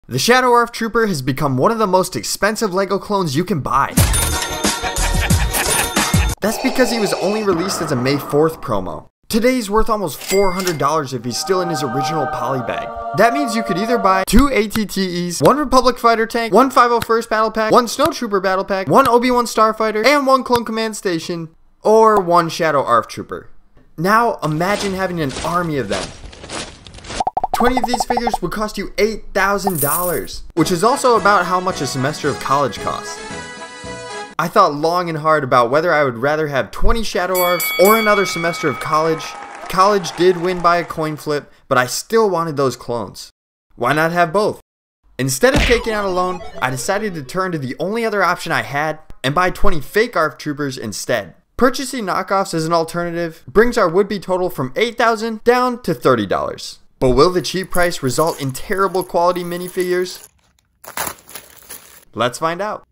The Shadow Arf Trooper has become one of the most expensive LEGO clones you can buy. That's because he was only released as a May 4th promo. Today he's worth almost $400 if he's still in his original poly bag. That means you could either buy 2 ATTEs, 1 Republic Fighter Tank, 1 501st Battle Pack, 1 Snow Trooper Battle Pack, 1 Obi-Wan Starfighter, and 1 Clone Command Station, or 1 Shadow Arf Trooper. Now imagine having an army of them. 20 of these figures would cost you $8,000, which is also about how much a semester of college costs. I thought long and hard about whether I would rather have 20 Shadow Arfs or another semester of college. College did win by a coin flip, but I still wanted those clones. Why not have both? Instead of taking out a loan, I decided to turn to the only other option I had and buy 20 fake Arf Troopers instead. Purchasing knockoffs as an alternative brings our would-be total from $8,000 down to $30. But will the cheap price result in terrible quality minifigures? Let's find out.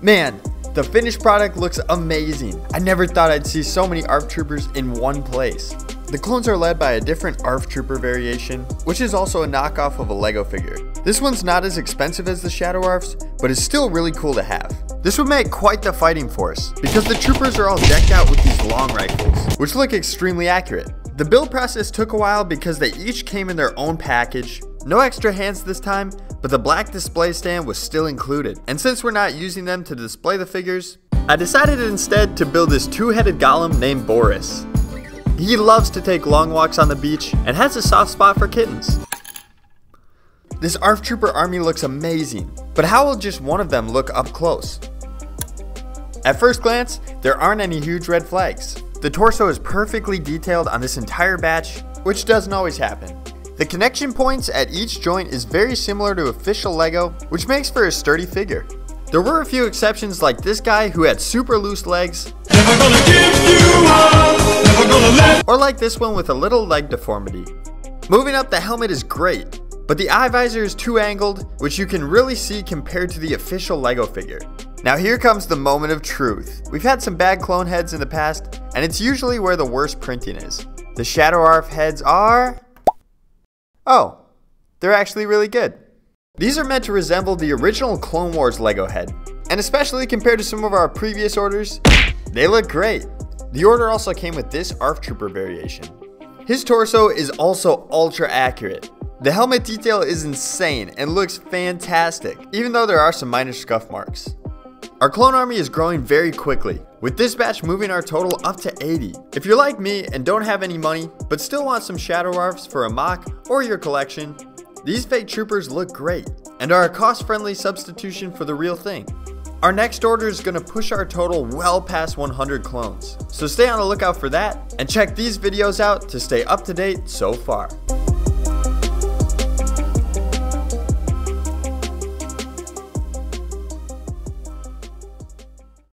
Man, the finished product looks amazing. I never thought I'd see so many Arf Troopers in one place. The clones are led by a different Arf Trooper variation, which is also a knockoff of a LEGO figure. This one's not as expensive as the Shadow Arfs, but is still really cool to have. This would make quite the fighting force, because the troopers are all decked out with these long rifles, which look extremely accurate. The build process took a while because they each came in their own package. No extra hands this time, but the black display stand was still included. And since we're not using them to display the figures, I decided instead to build this two-headed golem named Boris. He loves to take long walks on the beach and has a soft spot for kittens. This Arf Trooper army looks amazing, but how will just one of them look up close? At first glance, there aren't any huge red flags. The torso is perfectly detailed on this entire batch, which doesn't always happen. The connection points at each joint is very similar to official LEGO, which makes for a sturdy figure. There were a few exceptions like this guy who had super loose legs, never gonna give you up, never gonna let, or like this one with a little leg deformity. Moving up, the helmet is great, but the eye visor is too angled, which you can really see compared to the official LEGO figure. Now here comes the moment of truth. We've had some bad clone heads in the past, and it's usually where the worst printing is. The Shadow Arf heads are... oh, they're actually really good. These are meant to resemble the original Clone Wars LEGO head, and especially compared to some of our previous orders, they look great. The order also came with this Arf Trooper variation. His torso is also ultra accurate. The helmet detail is insane and looks fantastic, even though there are some minor scuff marks. Our clone army is growing very quickly, with this batch moving our total up to 80. If you're like me and don't have any money, but still want some Shadow Arfs for a mock or your collection, these fake troopers look great, and are a cost-friendly substitution for the real thing. Our next order is going to push our total well past 100 clones, so stay on the lookout for that, and check these videos out to stay up to date so far.